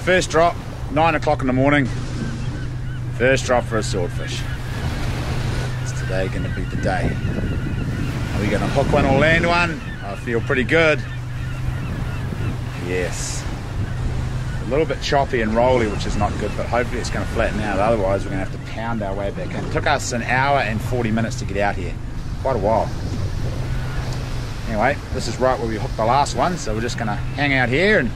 First drop, 9 o'clock in the morning. First drop for a swordfish. Is today going to be the day? Are we going to hook one or land one? I feel pretty good. Yes. A little bit choppy and rolly, which is not good, but hopefully it's going to flatten out. Otherwise we're going to have to pound our way back in. It took us an hour and 40 minutes to get out here. Quite a while. Anyway, this is right where we hooked the last one, so we're just going to hang out here and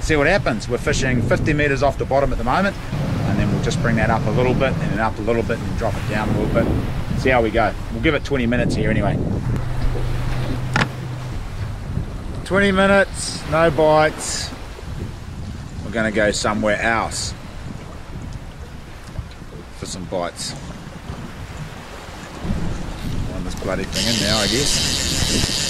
see what happens. We're fishing 50 meters off the bottom at the moment, and then we'll just bring that up a little bit and then up a little bit and drop it down a little bit. See how we go. We'll give it 20 minutes here anyway. 20 minutes, no bites. We're going to go somewhere else for some bites. Run this bloody thing in now, I guess.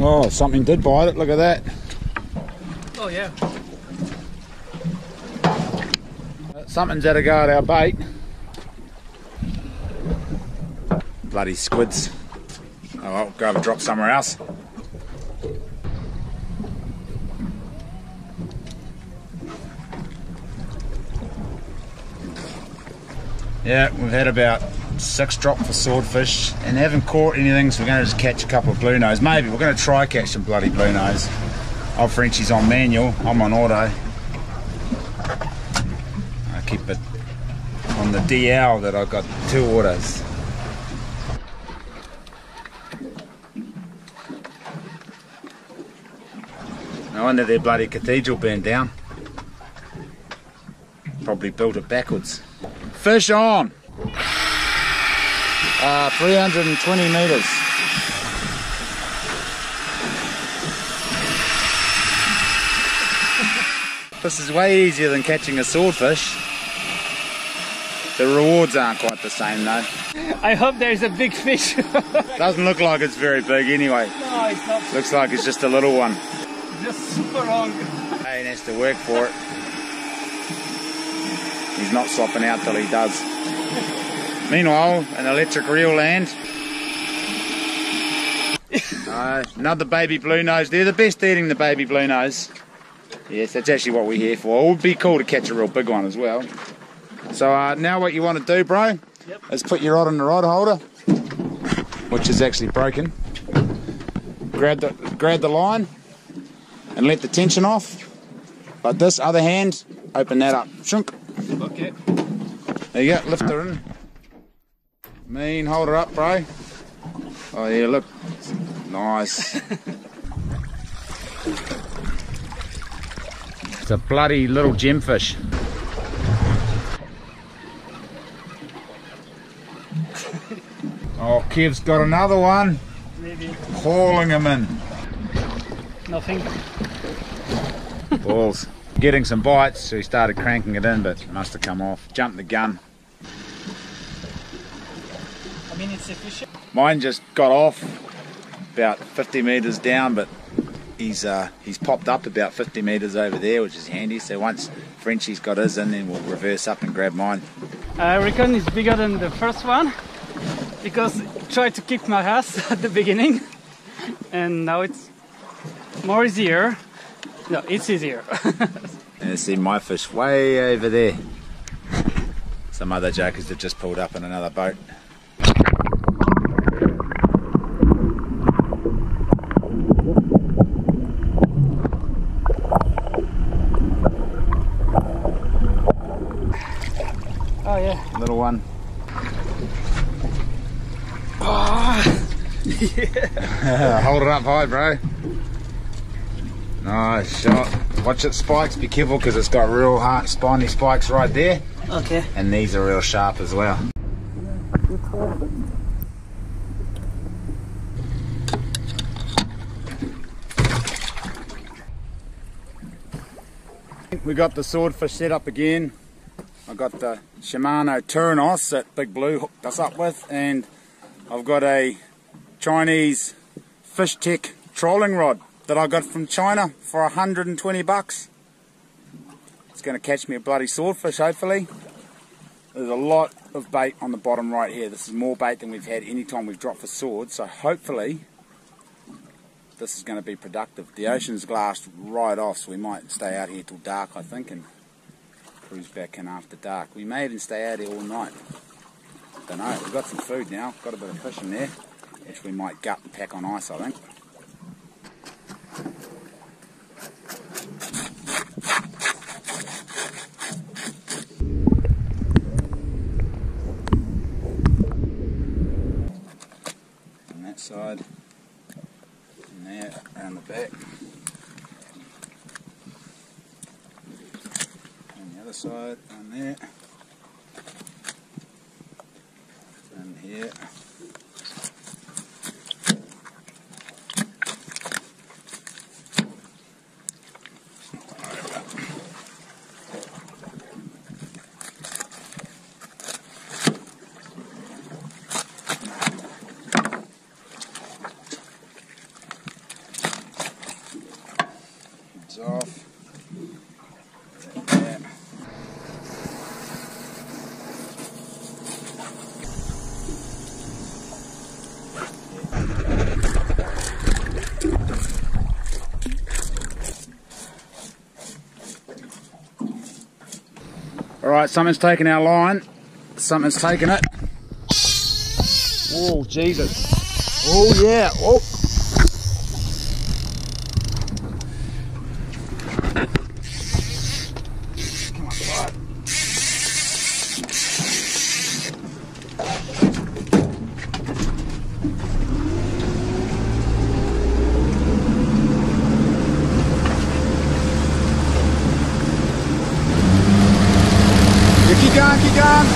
Oh, something did bite it, look at that. Oh yeah. Something's had a go at our bait. Bloody squids. Oh well, go have a drop somewhere else. Yeah, we've had about 6 drop for swordfish and haven't caught anything, so we're going to just catch a couple of blue nose. Maybe we're going to try catch some bloody blue nose. Old Frenchie's on manual, I'm on auto. I keep it on the DL that I've got 2 autos. No wonder their bloody cathedral burned down. Probably built it backwards. Fish on! 320 meters. This is way easier than catching a swordfish. The rewards aren't quite the same though. I hope there's a big fish. Doesn't look like it's very big anyway. No, it's not. Looks like it's just a little one. Just super long. He has to work for it. He's not swapping out till he does. Meanwhile, an electric reel land. Another baby blue nose. They're the best eating, the baby blue nose. Yes, that's actually what we're here for. It would be cool to catch a real big one as well. So now what you want to do, bro, is put your rod in the rod holder, which is actually broken. Grab the line and let the tension off. Like this, other hand, open that up. Shunk. Okay. There you go, lift her in. Mean, hold her up, bro. Oh yeah, look. Nice. It's a bloody little gemfish. Oh, Kev's got another one. Maybe. Hauling him in. Nothing. Balls. Getting some bites, so he started cranking it in, but it must have come off. Jumped the gun. I mean, it's efficient. Mine just got off about 50 meters down, but he's popped up about 50 meters over there, which is handy. So once Frenchie's got his in, then we'll reverse up and grab mine. I reckon it's bigger than the first one because I tried to kick my ass at the beginning, and now it's more easier. No, it's easier. And see my fish way over there. Some other jokers have just pulled up in another boat. Oh yeah. Little one. Oh, yeah. Hold it up high, bro. Nice shot. Watch it spikes, be careful because it's got real hard spiny spikes right there. Okay. And these are real sharp as well. We got the swordfish set up again. I got the Shimano Turanos that Big Blue hooked us up with, and I've got a Chinese Fish Tech trolling rod that I got from China for 120 bucks. It's going to catch me a bloody swordfish, hopefully. There's a lot of bait on the bottom right here. This is more bait than we've had any time we've dropped for sword, so hopefully this is going to be productive. The ocean's glassed right off, so we might stay out here till dark, I think, and cruise back in after dark. We may even stay out here all night. Don't know. We've got some food now, got a bit of fish in there, which we might gut and pack on ice, I think. Side and there, around the back, and the other side, and there, and here. Off. There. Alright, something's taken our line. Something's taken it. Oh, Jesus. Oh, yeah. Oh. Keep going, keep going.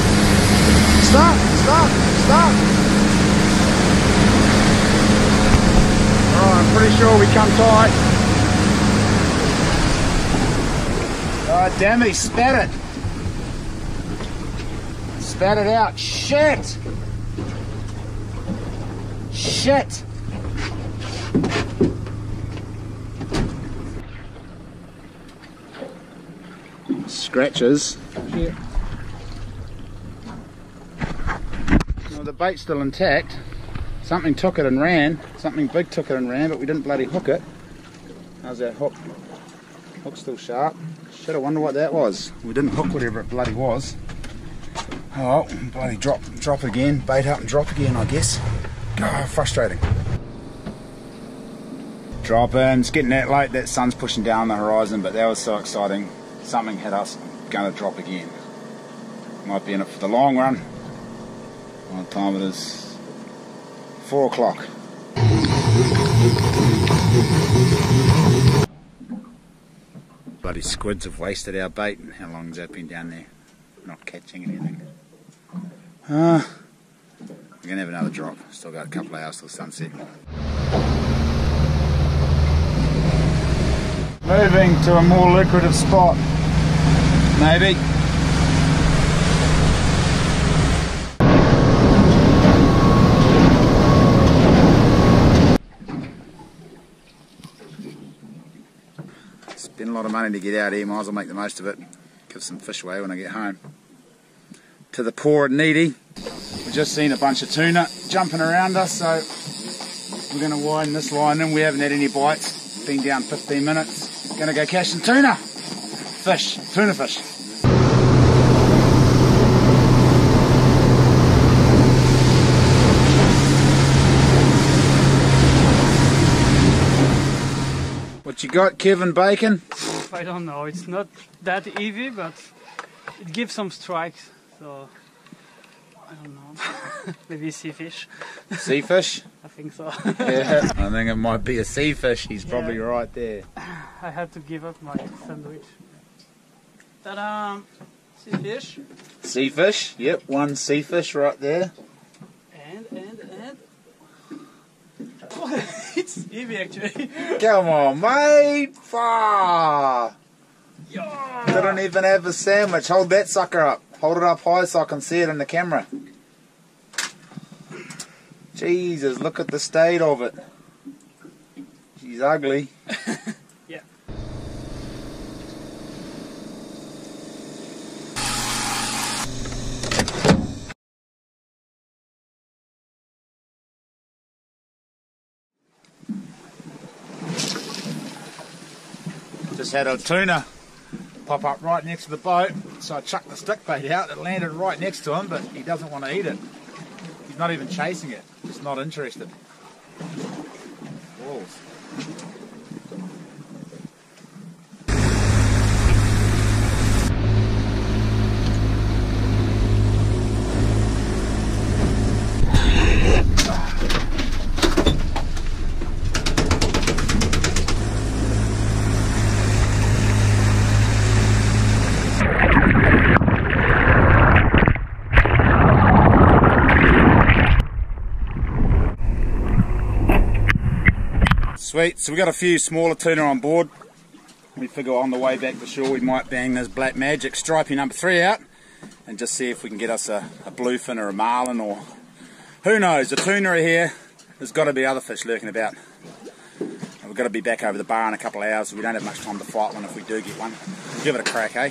Stop, stop, stop. Oh, I'm pretty sure we come tight. Oh, damn it, he spat it. Spat it out. Shit. Shit. Scratches. Here. Well, the bait's still intact. Something took it and ran. Something big took it and ran, but we didn't bloody hook it. How's that hook? Hook's still sharp. Shit, I wonder what that was. We didn't hook whatever it bloody was. Oh, bloody drop again. Bait up and drop again, I guess. Oh, frustrating. Drop in. It's getting that late. That sun's pushing down the horizon, but that was so exciting. Something hit us. Going to drop again. Might be in it for the long run. What time it is? 4 o'clock. Bloody squids have wasted our bait. How long has that been down there? Not catching anything. We're going to have another drop. Still got a couple of hours till sunset. Moving to a more lucrative spot. Maybe. Spend a lot of money to get out here, might as well make the most of it. Give some fish away when I get home. To the poor and needy. We've just seen a bunch of tuna jumping around us, so we're going to widen this line in. We haven't had any bites. Been down 15 minutes. Going to go catch some tuna. Fish. Tuna fish. What you got, Kevin Bacon? I don't know, it's not that easy, but it gives some strikes, so I don't know. Maybe sea fish. Sea fish? I think so. Yeah, I think it might be a sea fish. He's probably right there. I had to give up my sandwich. Ta-da! Sea fish. Sea fish, yep, one sea fish right there. And. Oh, it's heavy actually. Come on, mate! Far. Didn't even have a sandwich. Hold that sucker up. Hold it up high so I can see it in the camera. Jesus, look at the state of it. She's ugly. Yeah. Just had a tuna pop up right next to the boat, so I chucked the stick bait out. It landed right next to him, but he doesn't want to eat it. He's not even chasing it, just not interested. Walls. Sweet, so we got a few smaller tuna on board. We figure on the way back to shore we might bang this Black Magic stripey number 3 out and just see if we can get us a bluefin or a marlin, or who knows. The tuna are here, there's got to be other fish lurking about. We've got to be back over the bar in a couple of hours, so we don't have much time to fight one if we do get one. Give it a crack, eh?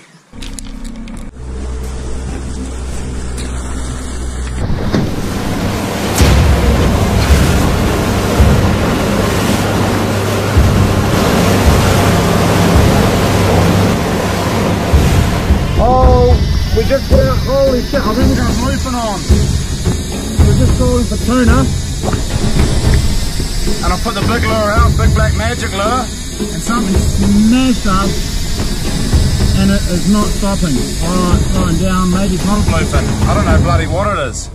We just put out, holy shit, I think we got a bluefin on. We just saw the tuna. And I put the big lure out, big Black Magic lure, and something smashed up, and it is not stopping. Alright, it's going down, maybe it's not a bluefin. I don't know bloody what it is.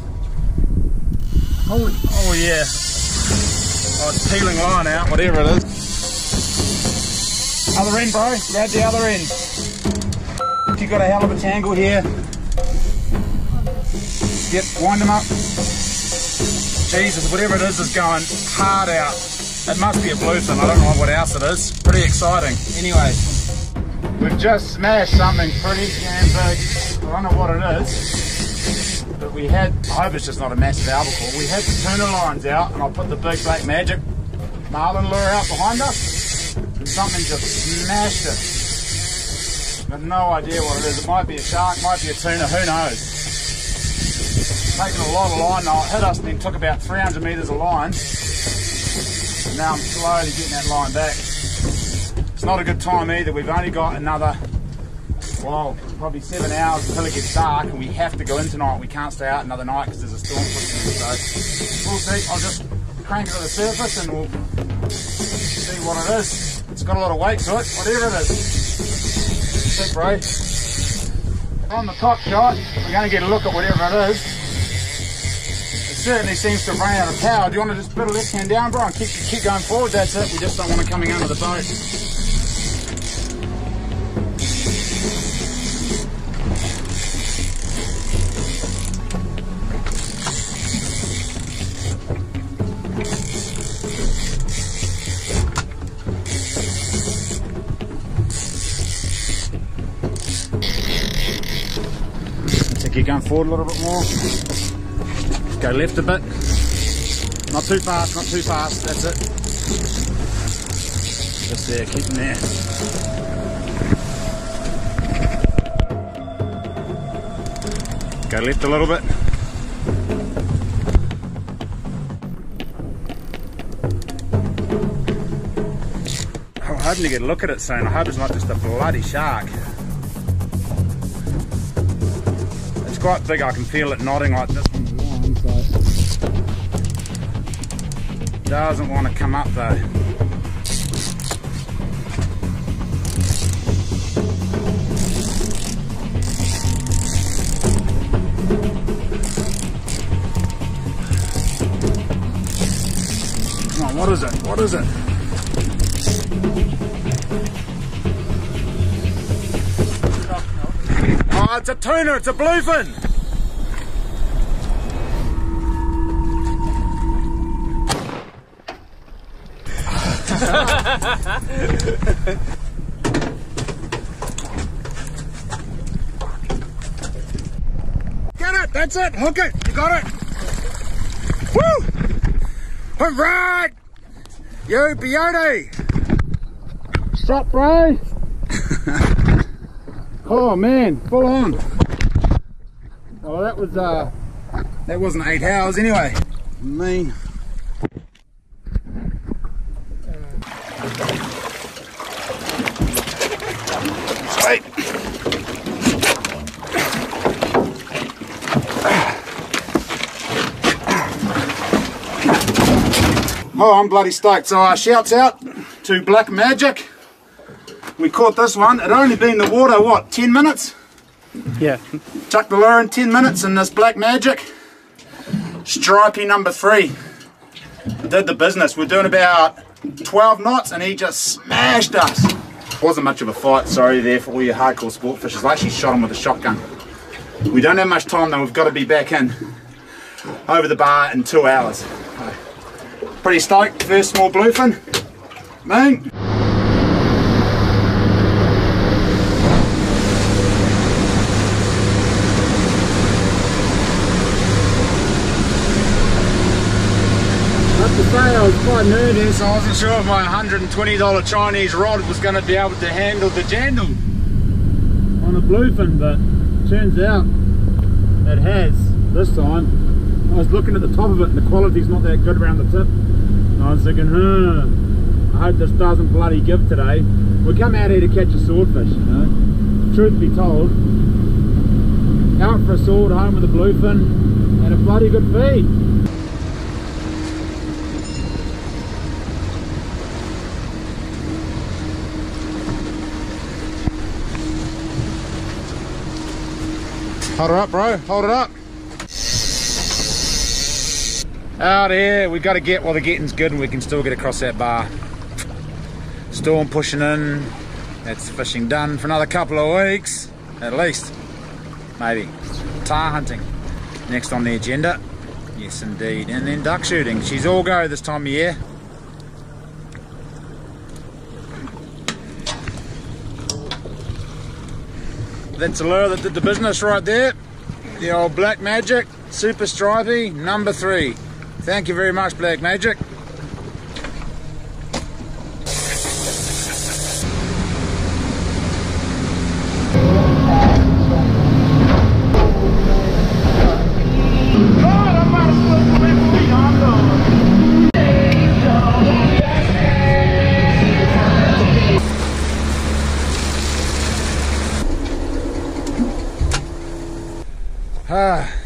Holy, oh yeah. Oh, it's peeling line out, whatever it is. Other end, bro, grab the other end. You've got a hell of a tangle here. Yep, wind them up. Jesus, whatever it is going hard out. It must be a bluefin, I don't know what else it is. Pretty exciting. Anyway, we've just smashed something pretty damn big. I don't know what it is. But we had, I hope it's just not a massive albacore. We had the tuna lines out and I put the big Black Magic marlin lure out behind us. And something just smashed it. I've no idea what it is. It might be a shark, might be a tuna, who knows. Taking a lot of line now. It hit us and then took about 300 metres of line. And now I'm slowly getting that line back. It's not a good time either. We've only got another, well, probably 7 hours until it gets dark, and we have to go in tonight. We can't stay out another night because there's a storm pushing in. So we'll see. I'll just crank it to the surface and we'll see what it is. It's got a lot of weight to it, whatever it is. Sick, bro. On the top shot, we're going to get a look at whatever it is. It certainly seems to have run out of power. Do you want to just put a left hand down, bro, and keep going forward? That's it. We just don't want it coming under the boat. Keep going forward a little bit more. Go left a bit. Not too fast, not too fast. That's it. Just there, keep them there. Go left a little bit. I'm hoping to get a look at it soon. I hope it's not just a bloody shark. Quite big, I can feel it nodding like this on the line, so doesn't want to come up though. Come on, what is it? What is it? Oh, it's a tuna, it's a bluefin! That's it. Hook it. You got it. Woo! All right. You beauty. Stop, bro. Oh man, full on. Oh, that wasn't 8 hours anyway. Mean. Sweet. Oh, I'm bloody stoked. So shouts out to Black Magic. We caught this one. It only been in the water, what, 10 minutes? Yeah. Chucked the lure in 10 minutes and this Black Magic. Stripey number 3. Did the business. We're doing about 12 knots and he just smashed us. Wasn't much of a fight, sorry there for all your hardcore sport fishers. I actually shot him with a shotgun. We don't have much time though, we've got to be back in over the bar in 2 hours. Pretty stoked, first small bluefin. Mate. I was quite nervous. I wasn't sure if my $120 Chinese rod was going to be able to handle the jandal on a bluefin, but turns out it has this time. I was looking at the top of it and the quality's not that good around the tip. I was thinking, I hope this doesn't bloody give today. We come out here to catch a swordfish, you know. Truth be told, out for a sword, home with a bluefin, and a bloody good feed. Hold her up, bro. Hold it up. Out here, we've got to get while the getting's good and we can still get across that bar. Storm pushing in. That's fishing done for another couple of weeks, at least. Maybe. Tar hunting. Next on the agenda. Yes, indeed. And then duck shooting. She's all go this time of year. That's a lure that did the business right there. The old Black Magic, Super Stripey, number 3. Thank you very much, Black Magic.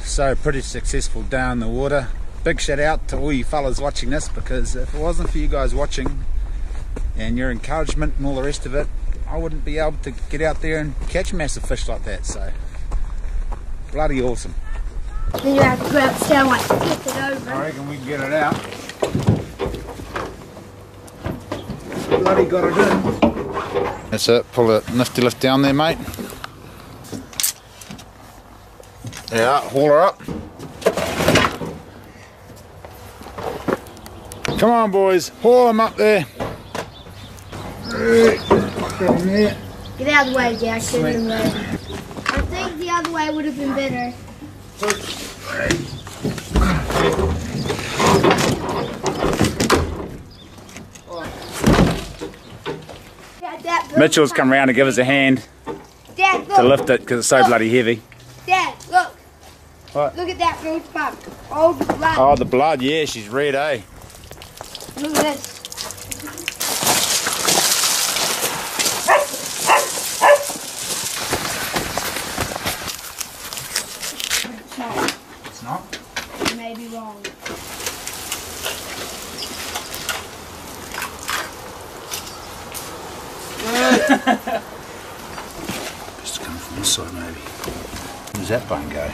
So pretty successful down the water. Big shout out to all you fellas watching this, because if it wasn't for you guys watching and your encouragement and all the rest of it, I wouldn't be able to get out there and catch massive fish like that. So bloody awesome. Then you have to go upstairs and flip it over. I reckon we can get it out. Bloody got it in. That's it, pull the nifty lift down there, mate. Yeah, haul her up. Come on, boys, haul them up there. Get out of the way, Jack. Get out of the way. I think the other way would have been better. Mitchell's come round to give us a hand. Dad, look. To lift it because it's so bloody heavy. Dad, look. What? Look at that roof pump. Oh, the blood. Oh, the blood, yeah, she's red, eh? Look at this. It's not? You may be wrong. Just coming from this side, maybe. Where does that bone go?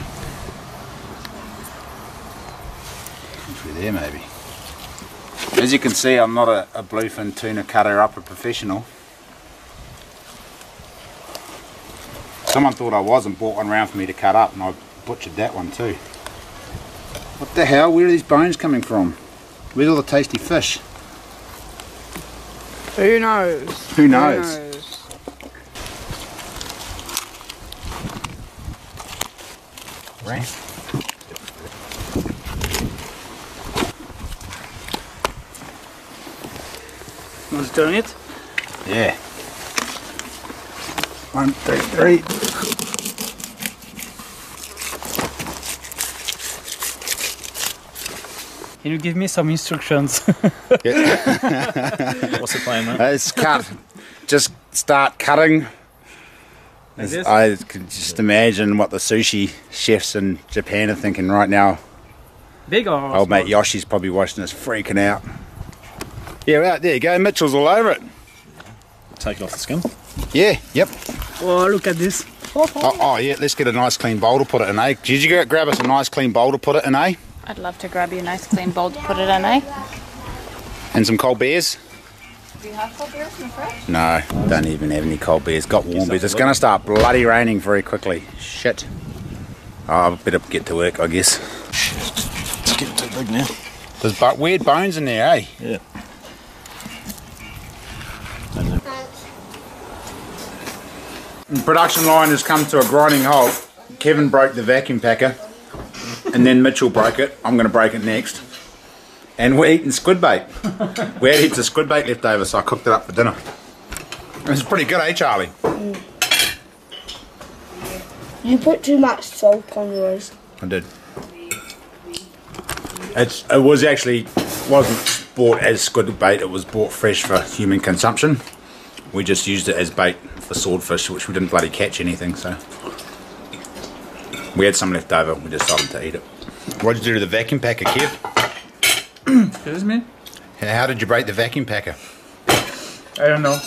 Come through there, maybe. As you can see, I'm not a bluefin tuna cutter up a professional. Someone thought I was and bought one round for me to cut up, and I butchered that one too. What the hell? Where are these bones coming from? Where's all the tasty fish? Who knows? Who knows? Who knows? Right. Want to turn it? Yeah. 1, 2, 3. Can you give me some instructions? What's the plan, mate? It's cut. Just start cutting. Like this? I can just imagine what the sushi chefs in Japan are thinking right now. Big or Old mate Yoshi's probably watching this, freaking out. Yeah, right, there you go. Mitchell's all over it. Take it off the skin. Yeah, yep. Oh, look at this. Oh, yeah, let's get a nice clean bowl to put it in, eh? Did you go grab us a nice clean bowl to put it in, eh? I'd love to grab you a nice clean bowl to put it in, eh? And some cold beers? Do you have cold beers in the fridge? No, don't even have any cold beers. Got warm beers. It's going to start bloody raining very quickly. Shit. Oh, I better get to work, I guess. It's getting too big now. There's weird bones in there, eh? Yeah. The production line has come to a grinding halt. Kevin broke the vacuum packer, and then Mitchell broke it. I'm going to break it next. And we're eating squid bait. We had heaps of squid bait left over, so I cooked it up for dinner. It was pretty good, eh, Charlie? You put too much salt on yours. I did. It was actually wasn't bought as squid bait. It was bought fresh for human consumption. We just used it as bait for swordfish, which we didn't bloody catch anything. So we had some left over. We decided to eat it. What did you do to the vacuum packer, Kev? Excuse me? How did you break the vacuum packer? I don't know.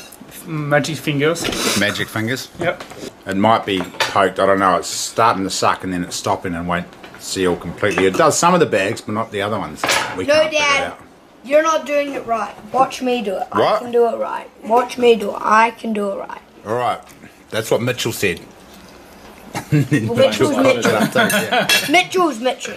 Magic fingers. Magic fingers. Yep. It might be poked. I don't know. It's starting to suck and then it's stopping and won't seal completely. It does some of the bags, but not the other ones. We No, can't figure it Dad. out. You're not doing it right. Watch me do it. I What? can do it right. Watch me do it. I can do it right. All right. That's what Mitchell said. Well, Mitchell's Mitchell. Mitchell's Mitchell.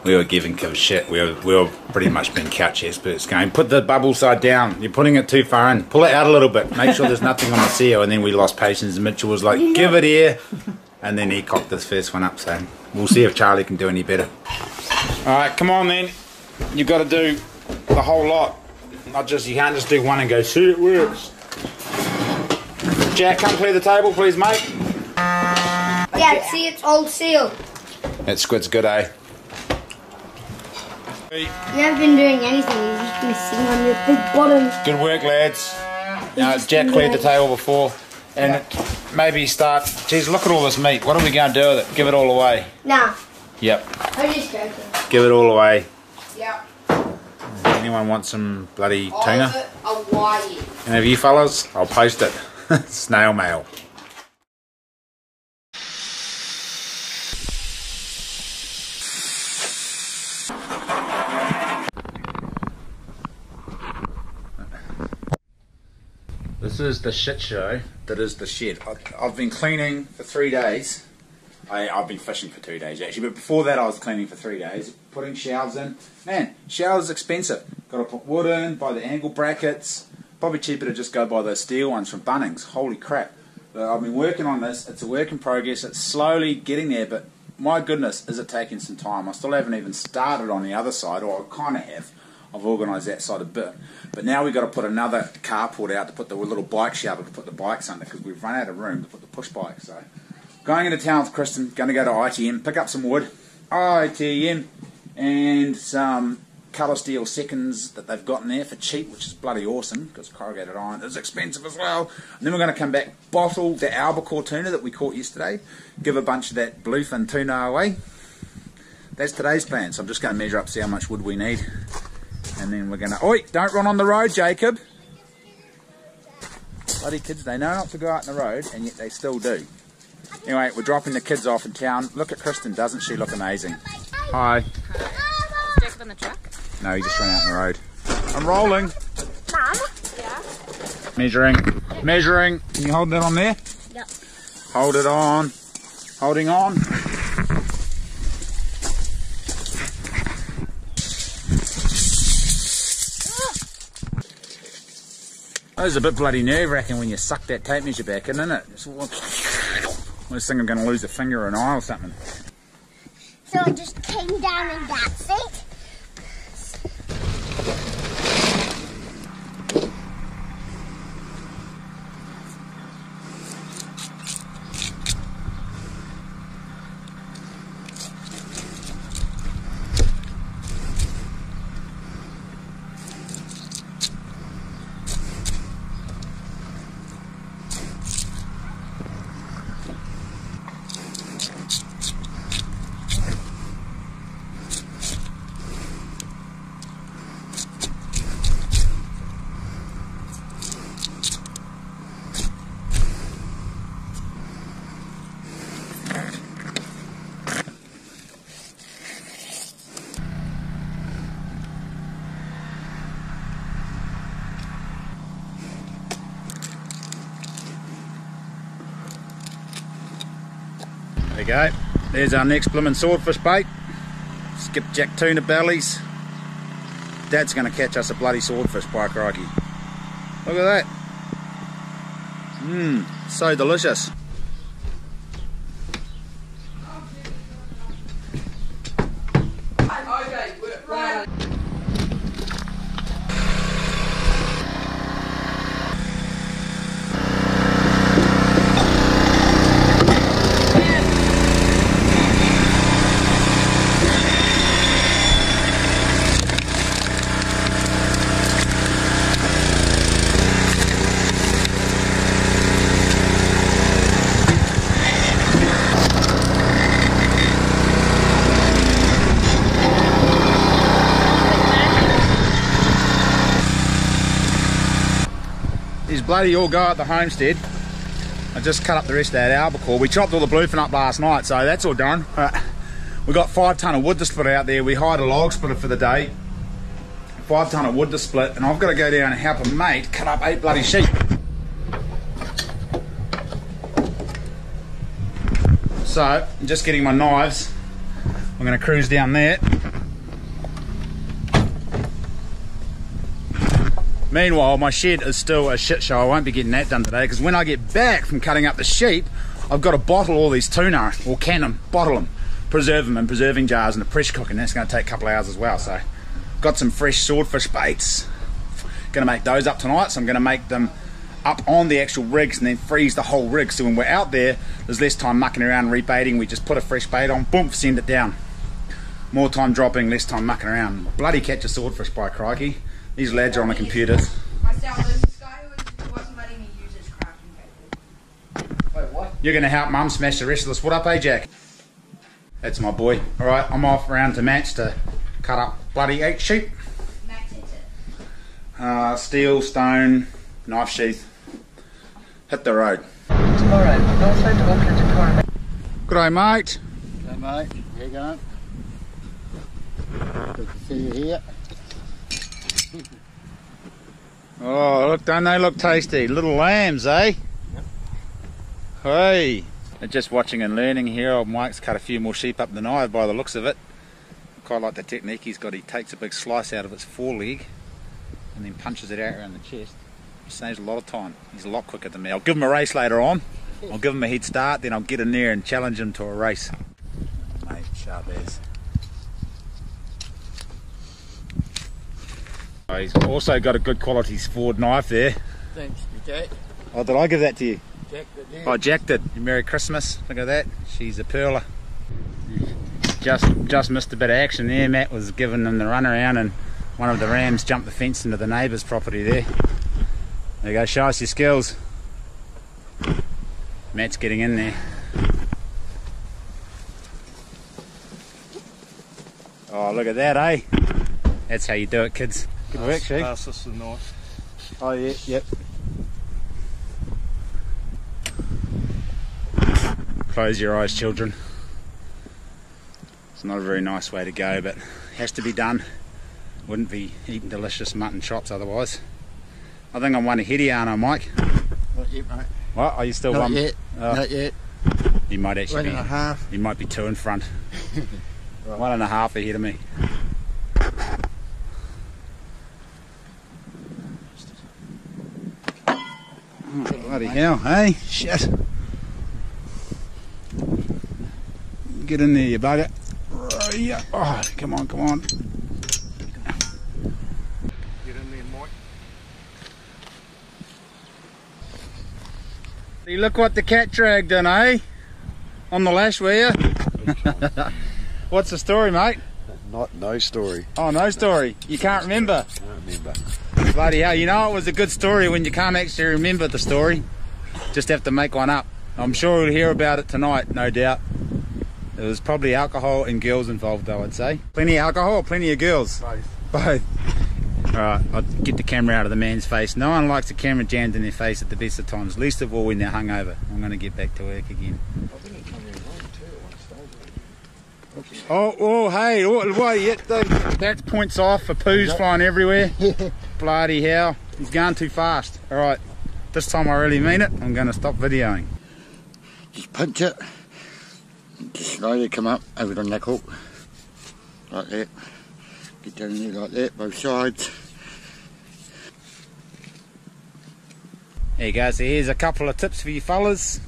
We were giving Kev shit. We were pretty much being couch experts going, put the bubble side down. You're putting it too far in. Pull it out a little bit. Make sure there's nothing on the seal. And then we lost patience and Mitchell was like, give it here. And then he cocked this first one up. So we'll see if Charlie can do any better. All right, come on then. You've got to do the whole lot. Not just, you can't just do one and go, see it works. Jack, come clear the table, please, mate. Dad, see, it's all sealed. That squid's good, eh? You haven't been doing anything. You've just been sitting on your big bottom. Good work, lads. Now, Jack cleared the table before, and maybe start. Geez, look at all this meat. What are we going to do with it? Give it all away. Nah, Yep. I'm just joking. Give it all away. Yeah. Anyone want some bloody tuna? Hawaii. Any of you fellas? I'll post it. Snail mail. This is the shit show that is the shed. I've been cleaning for 3 days. I've been fishing for 2 days actually, but before that I was cleaning for 3 days, putting shelves in. Man, shelves expensive. Got to put wood in, buy the angle brackets. Probably cheaper to just go buy those steel ones from Bunnings. Holy crap. But I've been working on this. It's a work in progress. It's slowly getting there, but my goodness, is it taking some time. I still haven't even started on the other side, or I kind of have. I've organised that side a bit. But now we've got to put another carport out to put the little bike shelter to put the bikes under, because we've run out of room to put the push bikes. So, going into town with Kristen, going to go to ITM, pick up some wood, ITM, and some colour steel seconds that they've got in there for cheap, which is bloody awesome, because corrugated iron is expensive as well. And then we're going to come back, bottle the albacore tuna that we caught yesterday, give a bunch of that bluefin tuna away. That's today's plan. So I'm just going to measure up, see how much wood we need. And then we're going to... Oi, don't run on the road, Jacob. Bloody kids, they know not to go out in the road, and yet they still do. Anyway, we're dropping the kids off in town. Look at Kristen, doesn't she look amazing? Hi. Jacob in the truck? No, he just ran out in the road. I'm rolling. Mum? Yeah. Measuring. Measuring. Can you hold that on there? Yep. Hold it on. Holding on. That was a bit bloody nerve-wracking when you suck that tape measure back in, isn't it? I was thinking I'm going to lose a finger or an eye or something. I just came down and that's it. There you go. There's our next bloomin' swordfish bait. Skipjack tuna bellies. Dad's going to catch us a bloody swordfish, by crikey. Look at that. Mmm, so delicious. These bloody all go at the homestead. I just cut up the rest of that albacore. We chopped all the bluefin up last night, so that's all done. We got 5 tonne of wood to split out there. We hired a log splitter for the day. 5 tonne of wood to split, and I've got to go down and help a mate cut up 8 bloody sheep. So, I'm just getting my knives. I'm going to cruise down there. Meanwhile, my shed is still a shit show. I won't be getting that done today because when I get back from cutting up the sheep, I've got to bottle all these tuna, or can them, bottle them, preserve them in preserving jars and a pressure cook, and that's going to take a couple of hours as well. So, got some fresh swordfish baits. Going to make those up tonight, so I'm going to make them up on the actual rigs and then freeze the whole rig. So when we're out there, there's less time mucking around rebaiting. We just put a fresh bait on, boom, send it down. More time dropping, less time mucking around. Bloody catch a swordfish, by crikey. These lads are on the computers. Myself, there's this guy who wasn't letting me use his crafting table. Wait, what? You're going to help Mum smash the rest of this wood up, eh, Jack? That's my boy. Alright, I'm off round to Matt's to cut up bloody 8 sheep. Max hits it. Steel, stone, knife sheath. Hit the road. Tomorrow, also to Auckland to Coromandel. Good day, mate. Hey mate, how you going? Good to see you here. Oh, look, don't they look tasty? Little lambs, eh? Yep. Hey. They're just watching and learning here. Old Mike's cut a few more sheep up than I have by the looks of it. Quite like the technique he's got. He takes a big slice out of its foreleg and then punches it out around the chest. He saves a lot of time. He's a lot quicker than me. I'll give him a race later on. I'll give him a head start, then I'll get in there and challenge him to a race. Mate, sharp as. Oh, he's also got a good quality Ford knife there. Thanks, Jack. Oh, did I give that to you? Jack did, yeah. Oh, Jack did. Merry Christmas. Look at that. She's a pearler. Just missed a bit of action there. Matt was giving them the runaround and one of the rams jumped the fence into the neighbour's property there. There you go, show us your skills. Matt's getting in there. Oh, look at that, eh? That's how you do it, kids. Good work, Sheik. Pass us the knife. Oh, yeah, yep. Close your eyes, children. It's not a very nice way to go, but it has to be done. Wouldn't be eating delicious mutton chops otherwise. I think I'm one ahead of you, aren't I, Mike? Not yet, mate. What? Are you still Not one? yet. Oh. Not yet. You might actually be. 1.5. You might be 2 in front. Right. 1.5 ahead of me. Oh, bloody hell, hey? Shit. Get in there, you bugger. Yeah. Oh, come on, come on. Get in there, Mike. See, look what the cat dragged in, eh? On the lash, were you? What's the story, mate? No story. Oh, no story. You can't remember? I don't remember. Bloody hell, you know it was a good story when you can't actually remember the story. Just have to make one up. I'm sure we'll hear about it tonight, no doubt. There was probably alcohol and girls involved, though, I'd say. Plenty of alcohol, plenty of girls? Both. Alright, I'll get the camera out of the man's face. No one likes the camera jammed in their face at the best of times, least of all when they're hungover. I'm going to get back to work again. Oh, hey, that points off for poos flying everywhere. Bloody hell, he's going too fast. Alright, this time I really mean it, I'm going to stop videoing. Just pinch it. Just slowly come up over the neck hook. Like that. Get down there like that, both sides. There you go, so here's a couple of tips for you fellas.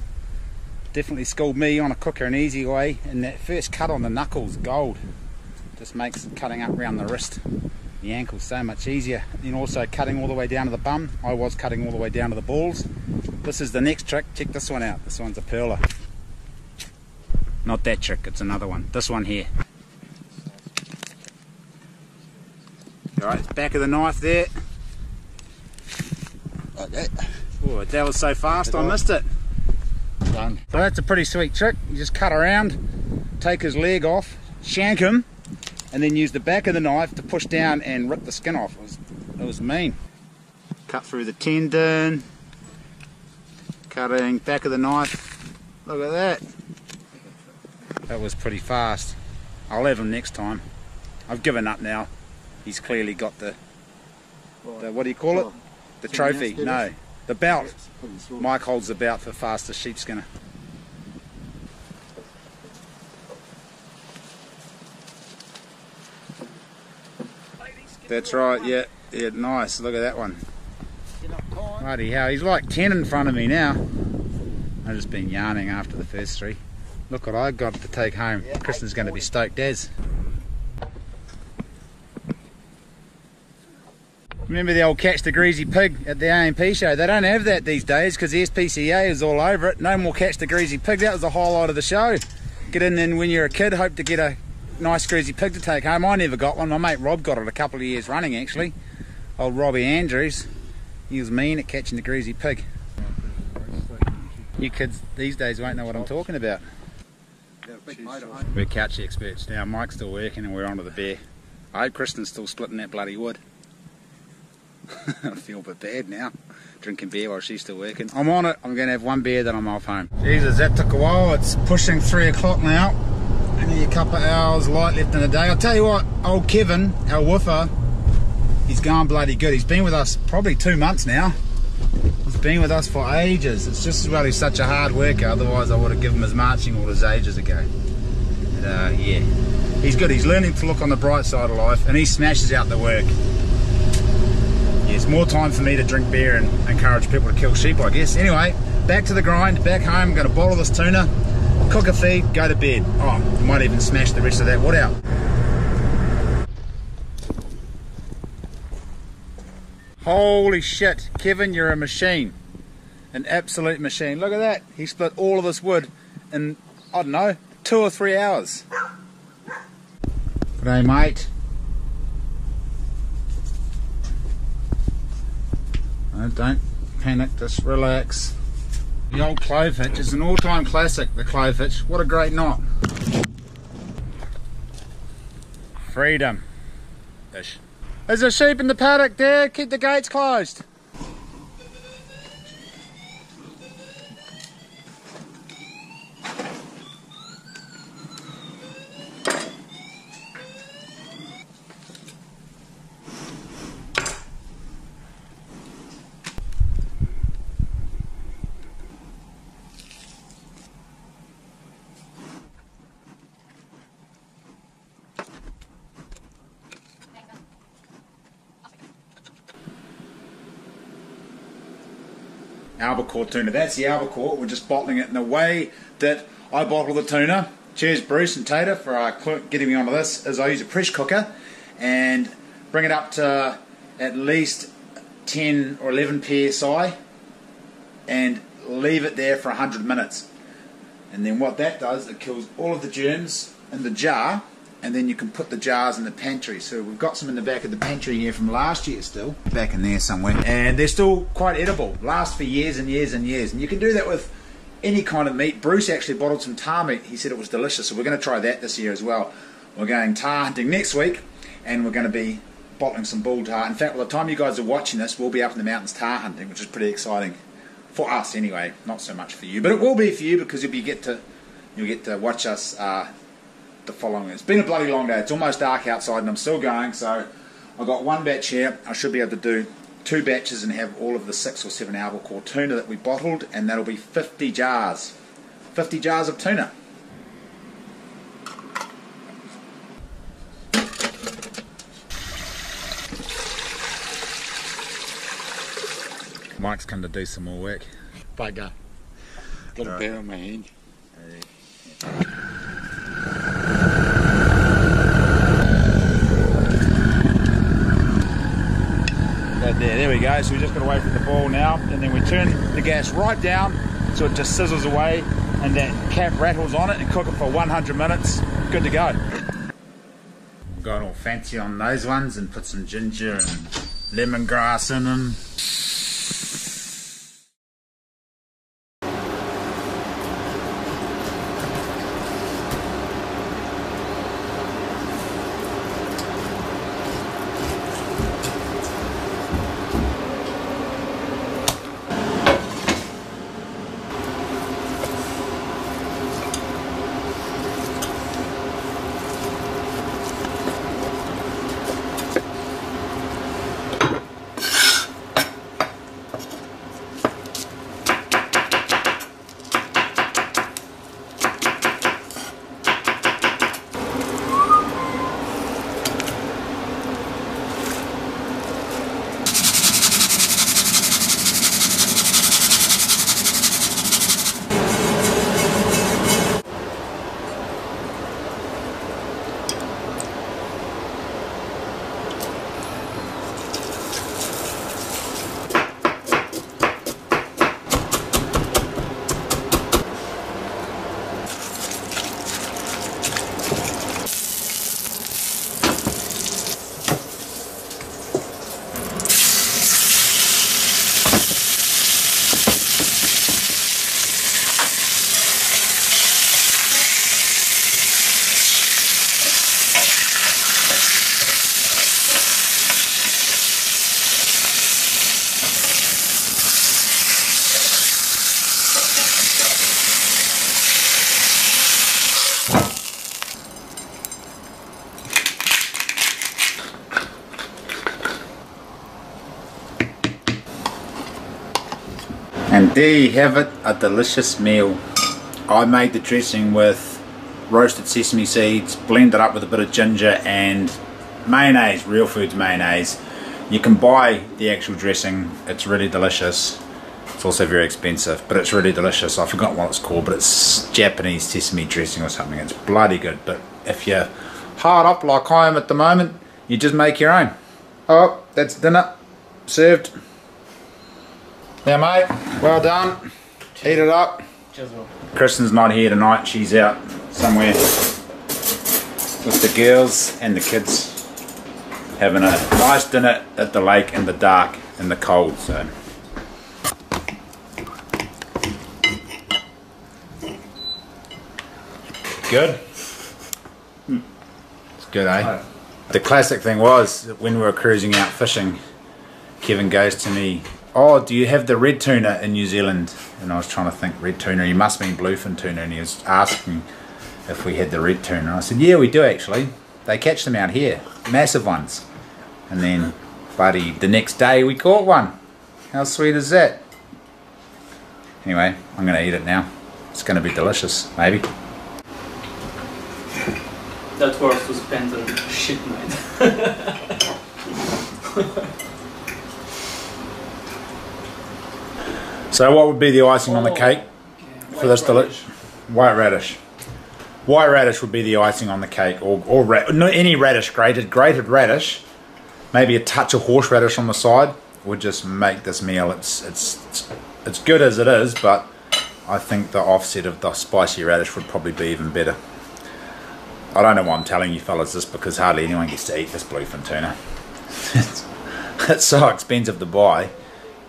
Definitely schooled me on a quicker and easy way, and that first cut on the knuckles, gold. Just makes cutting up around the wrist, the ankle so much easier. And also cutting all the way down to the bum. I was cutting all the way down to the balls. This is the next trick, check this one out. This one's a pearler. Not that trick, it's another one. This one here. Alright, back of the knife there. Like that. Oh, that was so fast I missed it. Done. So that's a pretty sweet trick. You just cut around, take his leg off, shank him, and then use the back of the knife to push down and rip the skin off. It was mean. Cut through the tendon, cutting back of the knife. Look at that. That was pretty fast. I'll have him next time. I've given up now. He's clearly got the what do you call it? The trophy. No, the belt. Mike holds the belt for fastest sheep skinner. That's right, yeah, nice. Look at that one. Bloody hell, he's like 10 in front of me now. I've just been yarning after the first 3. Look what I got to take home. Kristen's going to be stoked as. Remember the old Catch the Greasy Pig at the AMP show? They don't have that these days because the SPCA is all over it. No more Catch the Greasy Pig. That was the highlight of the show. Get in and when you're a kid, hope to get a nice greasy pig to take home. I never got one. My mate Rob got it a couple of years running actually. Old Robbie Andrews. He was mean at catching the greasy pig. You kids these days won't know what I'm talking about. We're couch experts now. Mike's still working and we're onto the bear. I hope Kristen's still splitting that bloody wood. I feel a bit bad now, drinking beer while she's still working. I'm on it. I'm going to have one beer, then I'm off home. Jesus, that took a while. It's pushing 3 o'clock now. Only a couple of hours light left in the day. I'll tell you what, old Kevin, our woofer, he's going bloody good. He's been with us probably 2 months now. He's been with us for ages. It's just as well he's such a hard worker, otherwise I would have given him his marching orders ages ago. But, yeah, he's good. He's learning to look on the bright side of life, and he smashes out the work. It's more time for me to drink beer and encourage people to kill sheep, I guess. Anyway, back to the grind, back home. I'm going to bottle this tuna, cook a feed, go to bed. Oh, I might even smash the rest of that wood out. Holy shit, Kevin, you're a machine. An absolute machine. Look at that. He split all of this wood in, I don't know, 2 or 3 hours. G'day, mate. Don't panic, just relax. The old clove hitch is an all-time classic, the clove hitch. What a great knot. Freedom. Ish. There's a sheep in the paddock there, keep the gates closed. Albacore tuna, that's the albacore. We're just bottling it in a way that I bottle the tuna cheers Bruce and Tater for getting me onto this, is I use a pressure cooker and bring it up to at least 10 or 11 psi and leave it there for 100 minutes. And then what that does, it kills all of the germs in the jar, and then you can put the jars in the pantry. So we've got some in the back of the pantry here from last year still, back in there somewhere, and they're still quite edible, last for years and years and years. And you can do that with any kind of meat. Bruce actually bottled some tar meat, he said it was delicious, so we're going to try that this year as well. We're going tar hunting next week, and we're going to be bottling some bull tar. In fact, by the time you guys are watching this, we'll be up in the mountains tar hunting, which is pretty exciting. For us anyway, not so much for you, but it will be for you because you'll get to watch us the following. It's been a bloody long day. It's almost dark outside and I'm still going, so I've got one batch here. I should be able to do 2 batches and have all of the 6 or 7 albacore tuna that we bottled, and that'll be 50 jars. 50 jars of tuna. Mike's come to do some more work. Bugger. Got a bear on my hand. There we go. So we just got to wait for the ball now, and then we turn the gas right down so it just sizzles away, and that cap rattles on it, and cook it for 100 minutes. Good to go. Got all fancy on those ones and put some ginger and lemongrass in them. And there you have it, a delicious meal. I made the dressing with roasted sesame seeds, blended up with a bit of ginger and mayonnaise, Real Foods mayonnaise. You can buy the actual dressing, it's really delicious. It's also very expensive, but it's really delicious. I forgot what it's called, but it's Japanese sesame dressing or something. It's bloody good, but if you're hard up like I am at the moment, you just make your own. Oh, that's dinner, served. Now mate, well done. Eat it up. Kristen's not here tonight, she's out somewhere with the girls and the kids, having a nice dinner at the lake in the dark, in the cold. So good. It's good, eh? The classic thing was when we were cruising out fishing, Kevin goes to me, "Oh, do you have the red tuna in New Zealand?" And I was trying to think, red tuna, he must mean bluefin tuna, and he was asking if we had the red tuna. And I said, yeah, we do actually. They catch them out here, massive ones. And then, buddy, the next day we caught one. How sweet is that? Anyway, I'm going to eat it now. It's going to be delicious, maybe. That was to spend a shit night. So what would be the icing on the cake for this delicious white radish? White radish would be the icing on the cake, or no, any radish, grated radish, maybe a touch of horseradish on the side would just make this meal. It's good as it is, but I think the offset of the spicy radish would probably be even better. I don't know why I'm telling you fellas this, because hardly anyone gets to eat this bluefin tuna. It's so expensive to buy,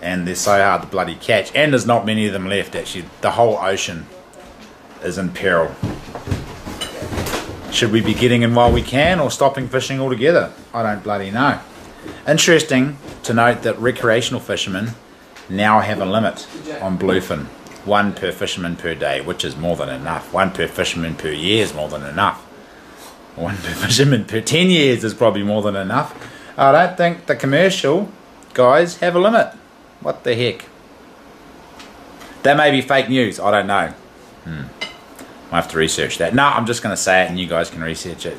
and they're so hard to bloody catch, and there's not many of them left. Actually, the whole ocean is in peril. Should we be getting in while we can, or stopping fishing altogether? I don't bloody know. Interesting to note that recreational fishermen now have a limit on bluefin. 1 per fisherman per day, which is more than enough. 1 per fisherman per year is more than enough. 1 per fisherman per 10 years is probably more than enough. I don't think the commercial guys have a limit. What the heck? That may be fake news, I don't know. I'll have to research that. No, I'm just going to say it and you guys can research it.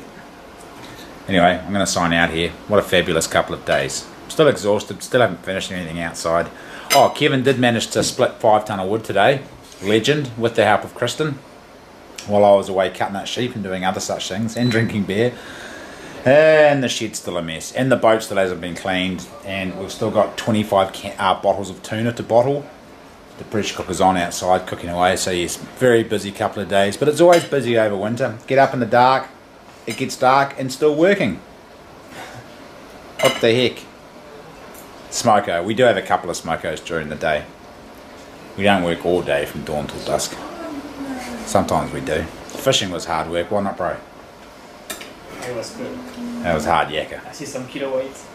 Anyway, I'm going to sign out here. What a fabulous couple of days. Still exhausted, still haven't finished anything outside. Oh, Kevin did manage to split 5 tonne of wood today. Legend, with the help of Kristen, while I was away cutting up sheep and doing other such things, and drinking beer. And the shed's still a mess, and the boat still hasn't been cleaned, and we've still got 25 bottles of tuna to bottle. The pressure cooker's on outside cooking away, so yes, very busy couple of days, but it's always busy over winter. Get up in the dark, it gets dark and still working. What the heck? Smoko, we do have a couple of smokos during the day. We don't work all day from dawn till dusk. Sometimes we do. Fishing was hard work, why not, bro? It was good. That was hard yakka. I see some killer weights.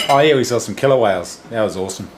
Oh yeah, we saw some killer whales. That was awesome.